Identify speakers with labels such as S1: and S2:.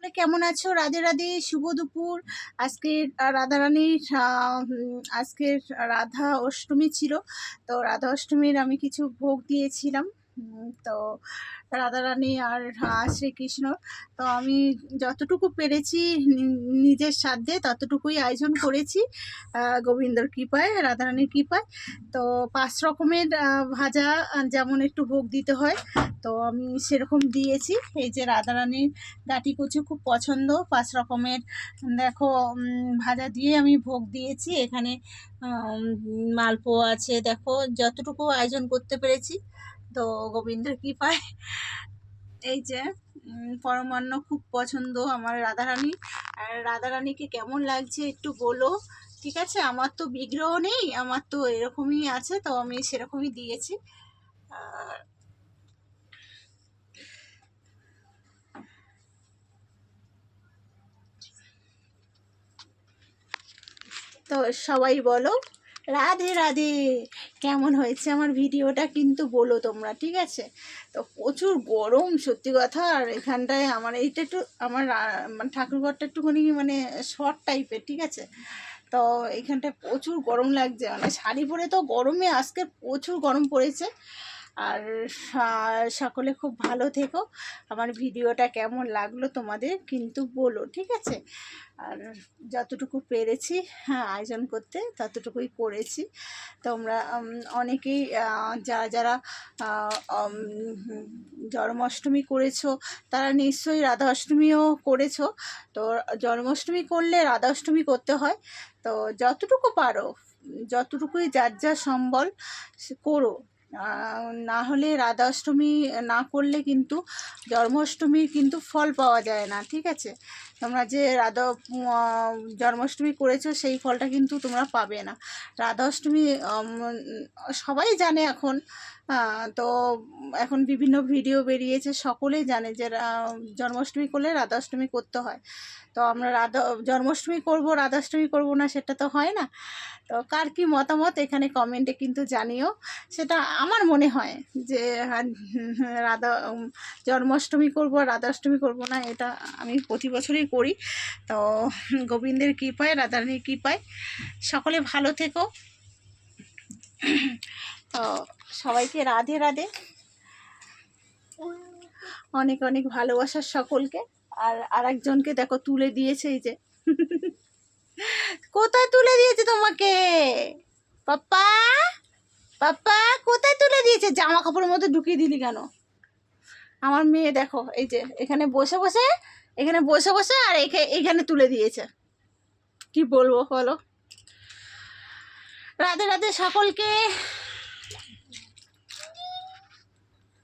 S1: কেমন আছো? রাধে রাধে, শুভ দুপুর। আজকে রাধারানীর আজকের রাধা অষ্টমী ছিল। তো রাধা অষ্টমীর আমি কিছু ভোগ দিয়েছিলাম। তো রাধারানী আর শ্রীকৃষ্ণ, তো আমি যতটুকু পেরেছি নিজের সাধ্যে ততটুকুই আয়োজন করেছি গোবিন্দর কৃপায়, রাধারানীর কৃপায়। তো 5 রকমের ভাজা যেমন একটু ভোগ দিতে হয়, তো আমি সেরকম দিয়েছি। এই যে রাধারানীর গাটি কচু খুব পছন্দ, 5 রকমের দেখো ভাজা দিয়ে আমি ভোগ দিয়েছি। এখানে মালপোয়া আছে, দেখো যতটুকু আয়োজন করতে পেরেছি। তো গোবিন্দের কৃপায় এই যে পরমান্ন খুব পছন্দ আমার রাধারানী। আর রাধারানীকে কেমন লাগছে একটু বলো, ঠিক আছে? আমার তো বিগ্রহ নেই, আমার তো এরকমই আছে, তো আমি সেরকমই দিয়েছি। তো সবাই বলো রাধে রাধে। কেমন হয়েছে আমার ভিডিওটা কিন্তু বলো তোমরা, ঠিক আছে? তো প্রচুর গরম সত্যি কথা। আর এখানটায় আমার এইটা একটু আমার মানে ঠাকুরঘরটা একটুখানি মানে শর্ট টাইপের, ঠিক আছে? তো এইখানটায় প্রচুর গরম লাগছে, মানে শাড়ি পরে তো গরমে আজকে প্রচুর গরম পড়েছে। আর সকলে খুব ভালো থেকো। আমার ভিডিওটা কেমন লাগলো তোমাদের কিন্তু বলো, ঠিক আছে? আর যতটুকু পেরেছি আয়োজন করতে ততটুকুই করেছি। তোমরা অনেকেই যারা যারা জন্মাষ্টমী করেছো তারা নিশ্চয়ই রাধা অষ্টমীও করেছো। তো জন্মাষ্টমী করলে রাধা অষ্টমী করতে হয়। তো যতটুকু পারো, যতটুকুই যার যা সম্বল করো। না হলে রাধা অষ্টমী না করলে কিন্তু জন্মাষ্টমীর কিন্তু ফল পাওয়া যায় না, ঠিক আছে? তোমরা যে রাধা জন্মাষ্টমী করেছো সেই ফলটা কিন্তু তোমরা পাবে না। রাধা অষ্টমী সবাই জানে এখন, তো এখন বিভিন্ন ভিডিও বেরিয়েছে, সকলেই জানে যে জন্মাষ্টমী করলে রাধা অষ্টমী করতে হয়। তো আমরা জন্মাষ্টমী করব, রাধাষ্টমী করব না, সেটা তো হয় না। তো কার কি মতামত এখানে কমেন্টে কিন্তু জানিও। সেটা আমার মনে হয় যে রাধা জন্মাষ্টমী করব, রাধাষ্টমী করব না, এটা আমি প্রতি বছরই করি। তো গোবিন্দের কৃপায়, রাধারানীর কৃপায় সকলে ভালো থেকো। তো সবাইকে রাধে রাধে, অনেক অনেক ভালোবাসার সকলকে। আর আরেকজনকে দেখো তুলে দিয়েছে, এই যে কোথায় তুলে দিয়েছে তোমাকে পাপ্পা? পাপ্পা কোথায় তুলে দিয়েছে? জামা কাপড়ের মধ্যে ঢুকিয়ে দিলি কেন? আমার মেয়ে দেখো এই যে এখানে বসে বসে, এখানে বসে বসে আর এইখানে তুলে দিয়েছে। কি বলবো বলো? রাধে রাধে সকলকে।